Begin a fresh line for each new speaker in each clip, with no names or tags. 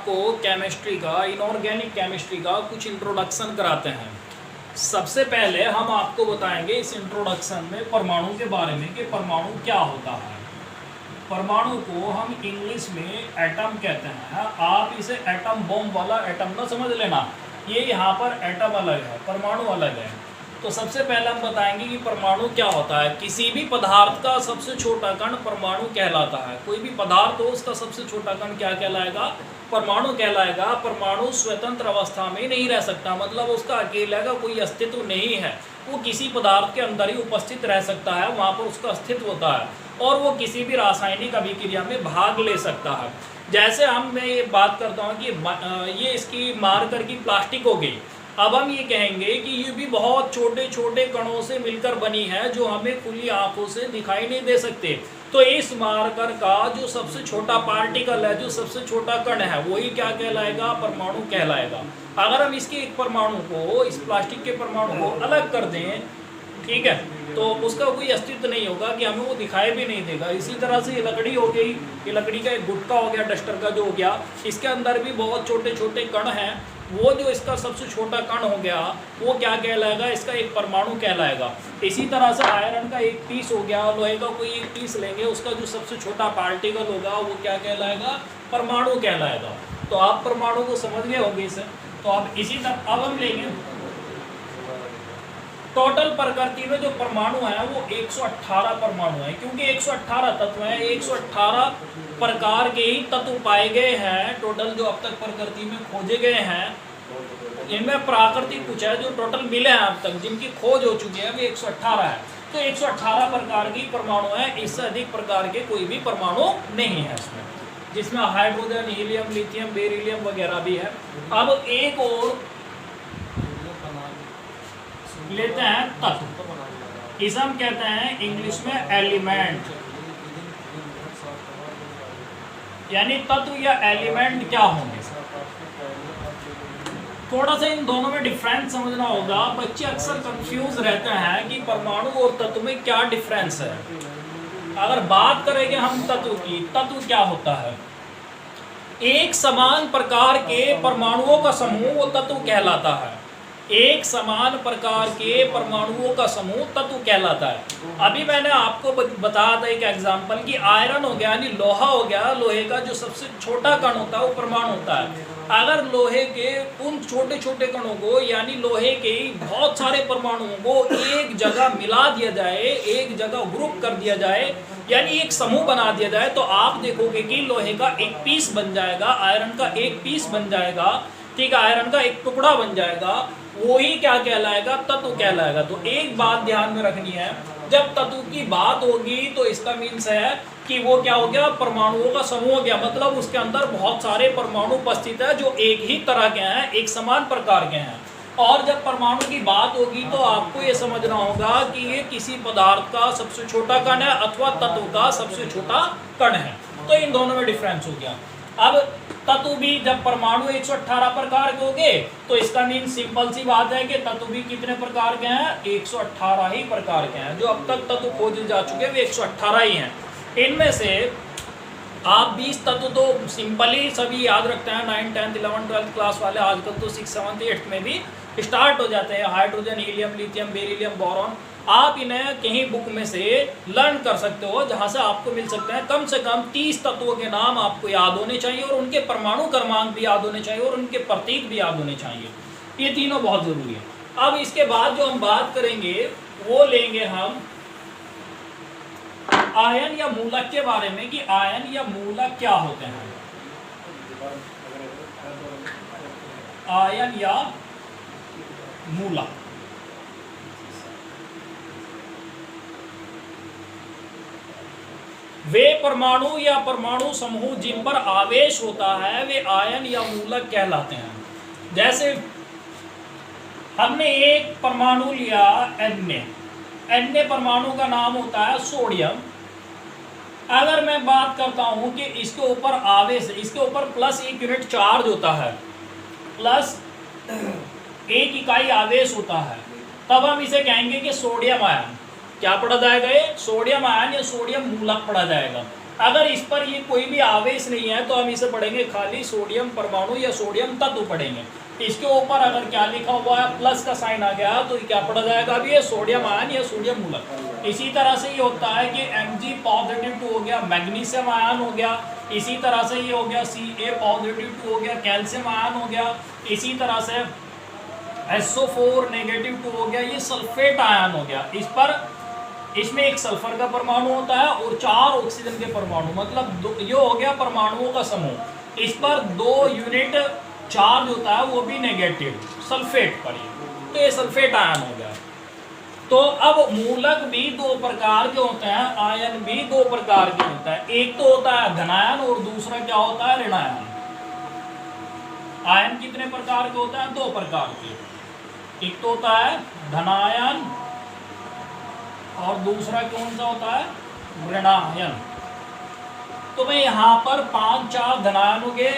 आपको केमिस्ट्री का, inorganic chemistry का कुछ इंट्रोडक्शन कराते हैं। सबसे पहले हम आपको बताएंगे इस इंट्रोडक्शन में परमाणु के बारे में कि परमाणु क्या होता है। परमाणु को हम इंग्लिश में एटम कहते हैं। आप इसे एटम बम वाला एटम ना समझ लेना, ये यहाँ पर एटम अलग है, परमाणु अलग है। तो सबसे पहले हम बताएंगे कि परमाणु क्या होता है। किसी भी पदार्थ का सबसे छोटा कण परमाणु कहलाता है। कोई भी पदार्थ हो उसका सबसे छोटा कण क्या कहलाएगा? परमाणु कहलाएगा। परमाणु स्वतंत्र अवस्था में नहीं रह सकता, मतलब उसका अकेले का कोई अस्तित्व नहीं है। वो किसी पदार्थ के अंदर ही उपस्थित रह सकता है, वहाँ पर उसका अस्तित्व होता है और वो किसी भी रासायनिक अभिक्रिया में भाग ले सकता है। जैसे मैं ये बात करता हूँ कि ये इसकी मार्कर की प्लास्टिक हो गई। अब हम ये कहेंगे कि ये भी बहुत छोटे छोटे कणों से मिलकर बनी है जो हमें खुली आंखों से दिखाई नहीं दे सकते। तो इस मार्कर का जो सबसे छोटा पार्टिकल है, जो सबसे छोटा कण है, वही क्या कहलाएगा? परमाणु कहलाएगा। अगर हम इसके एक परमाणु को, इस प्लास्टिक के परमाणु को अलग कर दें, ठीक है, तो उसका कोई अस्तित्व नहीं होगा कि हमें वो दिखाई भी नहीं देगा। इसी तरह से ये लकड़ी हो गई, ये लकड़ी का एक गुटका हो गया, डस्टर का जो हो गया, इसके अंदर भी बहुत छोटे छोटे कण हैं। वो जो इसका सबसे छोटा कण हो गया वो क्या कहलाएगा? इसका एक परमाणु कहलाएगा। इसी तरह से आयरन का एक पीस हो गया, लोहे का कोई एक पीस लेंगे, उसका जो सबसे छोटा पार्टिकल होगा वो क्या कहलाएगा? परमाणु कहलाएगा। तो आप परमाणु को समझ गए होंगे इसे। तो अब इसी तरह अब हम लेंगे टोटल प्रकृति में जो परमाणु है वो 118 परमाणु है, क्योंकि 118 तत्व हैं, 118 प्रकार के ही तत्व पाए गए हैं। टोटल जो अब तक प्रकृति में खोजे गए हैं, इनमें प्राकृतिक कुछ है जो टोटल मिले हैं अब तक, जिनकी खोज हो चुकी है, वो 118 है। तो 118 प्रकार की परमाणु है, इससे अधिक प्रकार के कोई भी परमाणु नहीं है इसमें, जिसमें हाइड्रोजन, हीलियम, लिथियम, बेरिलियम वगैरह भी है। अब एक और लेते हैं तत्व, इसे हम कहते हैं इंग्लिश में एलिमेंट। यानी तत्व या एलिमेंट क्या होंगे? थोड़ा सा इन दोनों में डिफरेंस समझना होगा। बच्चे अक्सर कंफ्यूज रहते हैं कि परमाणु और तत्व में क्या डिफरेंस है। अगर बात करेंगे हम तत्व की, तत्व क्या होता है? एक समान प्रकार के परमाणुओं का समूह वो तत्व कहलाता है। एक समान प्रकार के परमाणुओं का समूह तत्व कहलाता है। अभी मैंने आपको बताया था एक एग्जांपल कि आयरन हो गया, यानी लोहा हो गया, लोहे का जो सबसे छोटा कण होता है वो परमाणु होता है। अगर लोहे के उन छोटे छोटे कणों को, यानी लोहे के बहुत सारे परमाणुओं को एक जगह मिला दिया जाए, एक जगह ग्रुप कर दिया जाए, यानी एक समूह बना दिया जाए, तो आप देखोगे कि लोहे का एक पीस बन जाएगा, आयरन का एक पीस बन जाएगा, ठीक है, आयरन का एक टुकड़ा बन जाएगा। वही क्या कहलाएगा? तत्व कहलाएगा। तो एक बात ध्यान में रखनी है, जब तत्व की बात होगी तो इसका मीन्स है कि वो क्या हो गया? परमाणुओं का समूह हो गया, मतलब उसके अंदर बहुत सारे परमाणु उपस्थित है जो एक ही तरह के हैं, एक समान प्रकार के हैं। और जब परमाणु की बात होगी तो आपको ये समझना होगा कि ये किसी पदार्थ का सबसे छोटा कण है अथवा तत्व का सबसे छोटा कण है। तो इन दोनों में डिफरेंस हो गया। अब तत्व भी, जब परमाणु 118 प्रकार के होंगे तो इसका मीन सिंपल सी बात है कि तत्व भी कितने प्रकार के हैं? 118 ही प्रकार के हैं। जो अब तक तत्व खोजे जा चुके हैं वे 118 ही हैं। इनमें से आप 20 तत्व तो सिंपली सभी याद रखते हैं, 9th 10th 11th 12th class वाले, आजकल तो 6th 7th 8th में भी स्टार्ट हो जाते हैं। Hydrogen, helium, lithium, beryllium, boron, आप इन्हें कहीं बुक में से लर्न कर सकते हो, जहां से आपको मिल सकते हैं। कम से कम 30 तत्वों के नाम आपको याद होने चाहिए और उनके परमाणु क्रमांक भी याद होने चाहिए और उनके प्रतीक भी याद होने चाहिए। ये तीनों बहुत जरूरी है। अब इसके बाद जो हम बात करेंगे वो लेंगे हम आयन या मूलक के बारे में, कि आयन या मूलक क्या होते हैं। आयन या मूलक, वे परमाणु या परमाणु समूह जिन पर आवेश होता है वे आयन या मूलक कहलाते हैं। जैसे हमने एक परमाणु लिया Na परमाणु का नाम होता है सोडियम। अगर मैं बात करता हूं कि इसके ऊपर आवेश, इसके ऊपर +1 यूनिट चार्ज होता है, +1 इकाई आवेश होता है, तब हम इसे कहेंगे कि सोडियम आयन। क्या पढ़ा जाएगा? ये सोडियम आयन या सोडियम मूलक पढ़ा जाएगा। अगर इस पर ये कोई भी आवेश नहीं है तो हम इसे पढ़ेंगे खाली सोडियम परमाणु या सोडियम तत्व पढ़ेंगे। इसके ऊपर अगर क्या लिखा हुआ है प्लस का साइन आ गया तो क्या पढ़ा जाएगा अभी, ये सोडियम आयन या सोडियम मूलक। इसी तरह से ये होता है कि Mg पॉजिटिव 2 हो गया, मैग्नीशियम आयन हो गया। इसी तरह से ये हो गया Ca पॉजिटिव 2 हो गया, कैल्शियम आयन हो गया। इसी तरह से SO4 नेगेटिव 2 हो गया, ये सल्फेट आयन हो गया। इस पर इसमें एक सल्फर का परमाणु होता है और 4 ऑक्सीजन के परमाणु, मतलब ये हो गया परमाणुओं का समूह। इस पर 2 यूनिट चार्ज होता है, वो भी नेगेटिव सल्फेट पर ही, तो ये सल्फेट आयन हो गया। तो अब मूलक भी 2 प्रकार के होते हैं, आयन भी 2 प्रकार के होता है। एक तो होता है धनायन और दूसरा क्या होता है ऋणायन। आयन कितने प्रकार के होते हैं, 2 प्रकार के। एक तो होता है धनायन और दूसरा कौन सा होता है, ऋणायन। तो मैं यहाँ पर 5-4 धनायनों के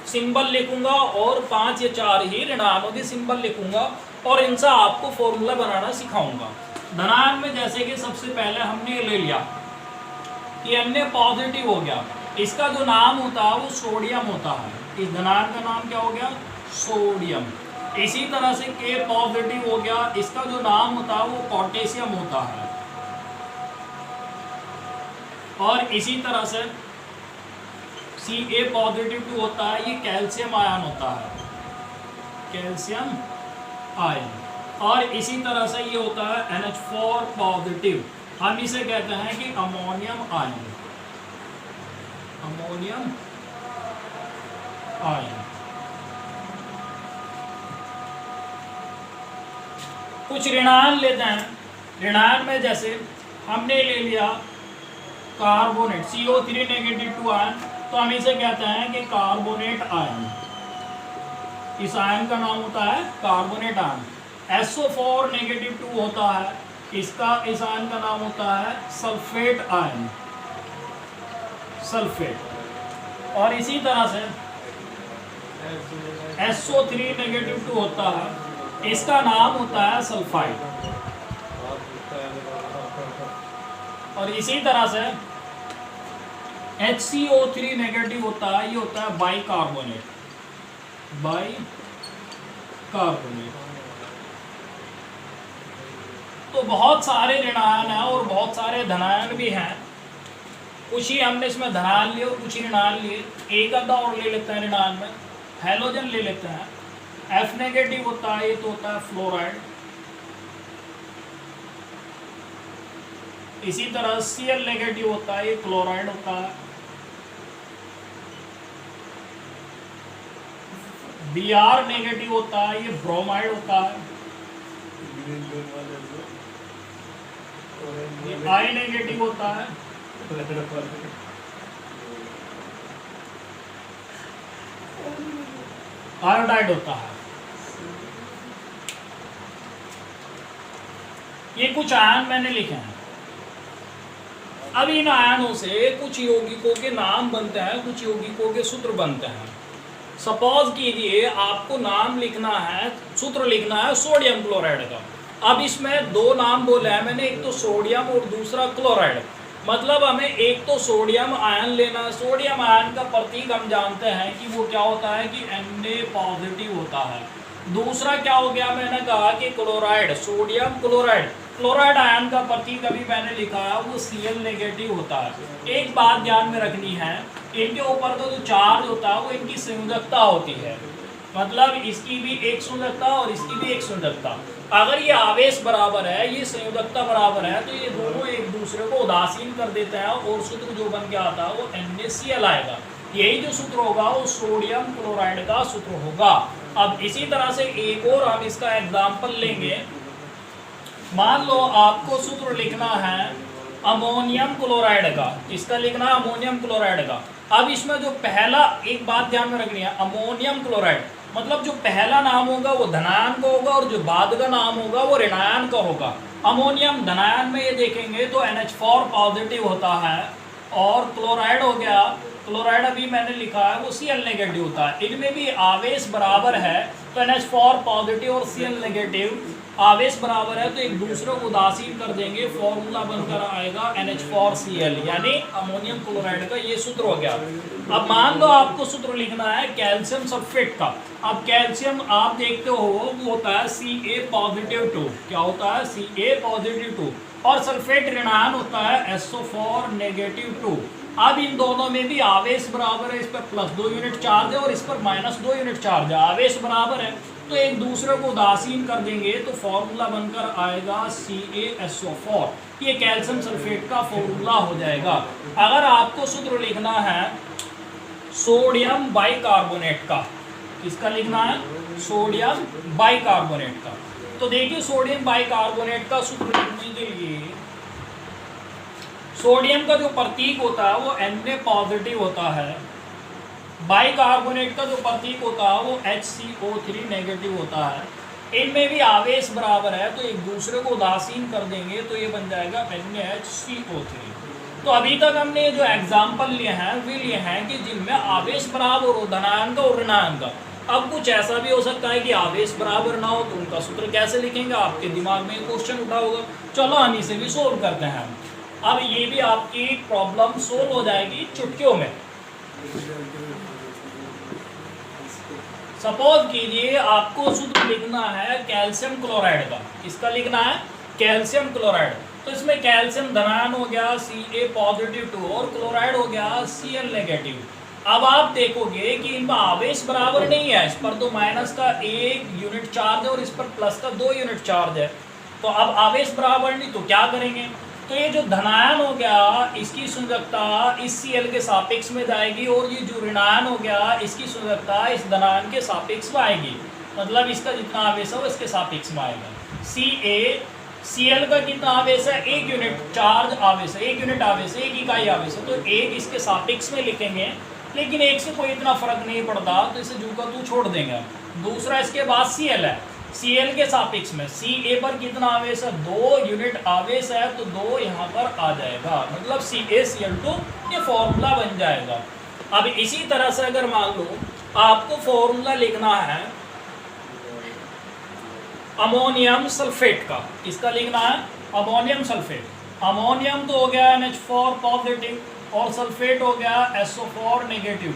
सिंबल लिखूंगा और 5 या 4 ही ऋणायनों के सिंबल लिखूंगा और इनसे आपको फॉर्मूला बनाना सिखाऊंगा। धनायन में जैसे कि सबसे पहले हमने ले लिया ये Na पॉजिटिव हो गया, इसका जो नाम होता है वो सोडियम होता है। इस धनायन का नाम क्या हो गया, सोडियम। इसी तरह से K पॉजिटिव हो गया, इसका जो नाम होता है वो पोटेशियम होता है। और इसी तरह से Ca पॉजिटिव 2 होता है, ये कैल्शियम आयन होता है, कैल्शियम आयन। और इसी तरह से ये होता है NH4 पॉजिटिव, हम इसे कहते हैं कि अमोनियम आयन, अमोनियम आयन। कुछ ऋणायन लेते हैं। ऋणायन में जैसे हमने ले लिया कार्बोनेट CO3 नेगेटिव 2 आयन, तो हम इसे कहते हैं कि कार्बोनेट आयन। इस आयन का नाम होता है कार्बोनेट आयन। SO4 नेगेटिव 2 होता है, इसका इस आयन का नाम होता है सल्फेट आयन, सल्फेट। और इसी तरह से SO3 नेगेटिव 2 होता है, इसका नाम होता है सल्फाइड। और इसी तरह से HCO3 नेगेटिव होता है, ये होता है बाइकार्बोनेट, बाइकार्बोनेट। तो बहुत सारे ऋणायन हैं और बहुत सारे धनायन भी हैं। कुछ ही हमने इसमें धनायन लिए और कुछ ही ऋणायन लिए। एक आधा और ले लेते हैं ऋणायन में, हैलोजन ले लेते हैं। F नेगेटिव होता है, ये तो होता है फ्लोराइड। इसी तरह Cl नेगेटिव होता है, ये क्लोराइड होता है। Br नेगेटिव होता है, ये ब्रोमाइड होता है। ये I नेगेटिव होता है, आयोडाइड होता है। ये कुछ आयन मैंने लिखे हैं। अब इन आयनों से कुछ यौगिकों के नाम बनते हैं, कुछ यौगिकों के सूत्र बनते हैं। सपोज कीजिए आपको नाम लिखना है, सूत्र लिखना है सोडियम क्लोराइड का। अब इसमें 2 नाम बोले हैं मैंने, एक तो सोडियम और दूसरा क्लोराइड। मतलब हमें एक तो सोडियम आयन लेना है। सोडियम आयन का प्रतीक हम जानते हैं कि वो क्या होता है कि Na पॉजिटिव होता है। दूसरा क्या हो गया, मैंने कहा कि chloride, sodium chloride. Chloride ion का प्रतीक अभी मैंने लिखा है वो Cl नेगेटिव होता है। एक बात ध्यान में रखनी है, इनके ऊपर का जो चार्ज होता है वो इनकी संयोजकता होती है। मतलब इसकी भी एक संयोजकता और इसकी भी एक संयोजकता। अगर ये आवेश बराबर है, ये संयोजकता बराबर है, तो ये दोनों एक दूसरे को उदासीन कर देते हैं और सूत्र जो बन के आता है वो NaCl आएगा। यही जो सूत्र होगा वो सोडियम क्लोराइड का सूत्र होगा। अब इसी तरह से एक और हम इसका एग्जाम्पल लेंगे। मान लो आपको सूत्र लिखना है अमोनियम क्लोराइड का, इसका लिखना है अमोनियम क्लोराइड का। अब इसमें जो पहला, एक बात ध्यान में रखनी है, अमोनियम क्लोराइड मतलब जो पहला नाम होगा वो धनायन का होगा और जो बाद का नाम होगा वो ऋणायन का होगा। अमोनियम धनायन में ये देखेंगे तो NH4 पॉजिटिव होता है और क्लोराइड हो गया, क्लोराइड अभी मैंने लिखा है वो Cl नेगेटिव होता है। इनमें भी आवेश बराबर है तो NH4 पॉजिटिव और Cl नेगेटिव आवेश बराबर है तो एक दूसरे को उदासीन कर देंगे, फॉर्मूला बनकर आएगा NH4Cl, यानी अमोनियम क्लोराइड का ये सूत्र हो गया। अब मान लो आपको सूत्र लिखना है कैल्शियम सल्फेट का। अब कैल्शियम आप देखते हो वो होता है Ca+2, क्या होता है Ca+2, और सल्फेट ऋणायन होता है SO4-2। अब इन दोनों में भी आवेश बराबर है, इस पर +2 यूनिट चार्ज है और इस पर -2 यूनिट चार्ज है, आवेश बराबर है तो एक दूसरे को उदासीन कर देंगे तो फॉर्मूला बनकर आएगा CaSO4। ये कैल्शियम सल्फेट का फॉर्मूला हो जाएगा। अगर आपको सूत्र लिखना है सोडियम बाइकार्बोनेट का, किसका लिखना है, सोडियम बाइकार्बोनेट का, तो देखिए सोडियम बाइकार्बोनेट का सूत्र लिखने के लिए सोडियम का जो प्रतीक होता है वो Na+ होता है, बाइकार्बोनेट का जो प्रतीक होता है वो HCO3- होता है। इनमें भी आवेश बराबर है तो एक दूसरे को उदासीन कर देंगे तो ये बन जाएगा NaHCO3। तो अभी तक हमने जो एग्जाम्पल लिए हैं वे लिए हैं कि जिनमें आवेश बराबर हो, धनायन का और ऋणायन का। अब कुछ ऐसा भी हो सकता है कि आवेश बराबर ना हो तो उनका सूत्र कैसे लिखेंगे, आपके दिमाग में क्वेश्चन उठा होगा। चलो हम इसे भी सोल्व करते हैं। अब ये भी आपकी प्रॉब्लम सोल्व हो जाएगी चुटकियों में। सपोज कीजिए आपको सूत्र लिखना है कैल्शियम क्लोराइड का, किसका लिखना है, कैल्शियम क्लोराइड। तो इसमें कैल्शियम धनायन हो गया Ca+2 और क्लोराइड हो गया Cl-। अब आप देखोगे कि इनमें आवेश बराबर नहीं है, इस पर तो माइनस का 1 यूनिट चार्ज है और इस पर प्लस का 2 यूनिट चार्ज है। तो अब आवेश बराबर नहीं तो क्या करेंगे, तो ये जो धनायन हो गया इसकी संयोजकता इस Cl के सापेक्ष में जाएगी और ये जो ऋणायन हो गया इसकी संयोजकता इस धनायन के सापेक्ष में आएगी, मतलब इसका जितना आवेश है वो इसके सापेक्ष में आएगा। Cl का कितना आवेश है, 1 यूनिट चार्ज आवेश है, 1 यूनिट आवेश है, 1 इकाई आवेश है, तो 1 इसके सापेक्ष में लिखेंगे। लेकिन 1 से कोई इतना फर्क नहीं पड़ता तो इसे जू का तू छोड़ देंगे। दूसरा इसके बाद Cl है, Cl के सापेक्ष में Ca पर कितना आवेश है, 2 यूनिट आवेश है तो 2 यहाँ पर आ जाएगा, मतलब CaCl2 ये फॉर्मूला बन जाएगा। अब इसी तरह से अगर मान लो आपको फॉर्मूला लिखना है अमोनियम सल्फेट का, किसका लिखना है, अमोनियम सल्फेट। अमोनियम तो हो गया NH4+ और सल्फेट हो गया SO4-2।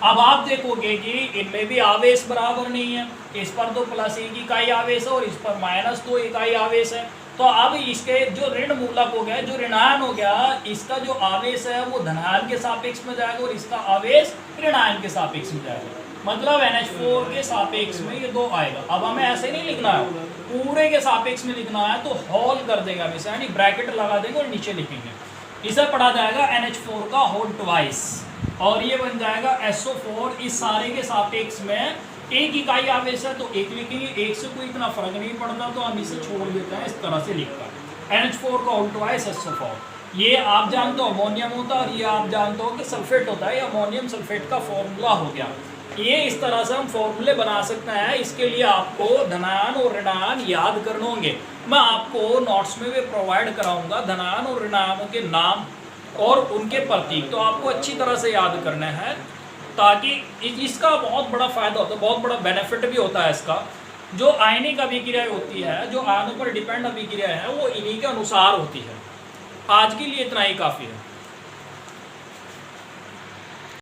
अब आप देखोगे कि इनमें भी आवेश बराबर नहीं है, इस पर तो +1 इकाई आवेश है और इस पर -2 इकाई आवेश है। तो अब इसके जो ऋण मूलक हो गया, जो ऋणायन हो गया, इसका जो आवेश है वो धनायन के सापेक्ष में जाएगा और इसका आवेश ऋणायन के सापेक्ष में जाएगा, मतलब NH4 के सापेक्ष में ये 2 आएगा। अब हमें ऐसे नहीं लिखना है, पूरे के सापेक्ष में लिखना है तो होल कर देंगे हम इसे, यानी ब्रैकेट लगा देंगे और नीचे लिखेंगे। इसे पढ़ा जाएगा NH4 का होल ट्वाइस और ये बन जाएगा SO4। इस सारे के सापेक्ष में 1 इकाई आवेश है तो 1 लिखेंगे, 1 से कोई इतना फर्क नहीं पड़ता तो हम इसे छोड़ देते हैं इस तरह से लिखकर। NH4 का होल ट्वाइस SO4। ये आप जानते हो अमोनियम होता है और ये आप जानते हो कि सल्फेट होता है, ये अमोनियम सल्फेट का फॉर्मूला हो गया। ये इस तरह से हम फॉर्मूले बना सकते हैं। इसके लिए आपको धनायन और ऋणायन याद करने होंगे, मैं आपको नोट्स में भी प्रोवाइड कराऊंगा धनायन और ऋणायनों के नाम और उनके प्रतीक, तो आपको अच्छी तरह से याद करना है ताकि इसका बहुत बड़ा फायदा होता है, बहुत बड़ा बेनिफिट भी होता है इसका। जो आयनिक अभिक्रिया होती है, जो आयनों पर डिपेंड अभिक्रिया है, वो इन्हीं के अनुसार होती है। आज के लिए इतना ही काफ़ी है।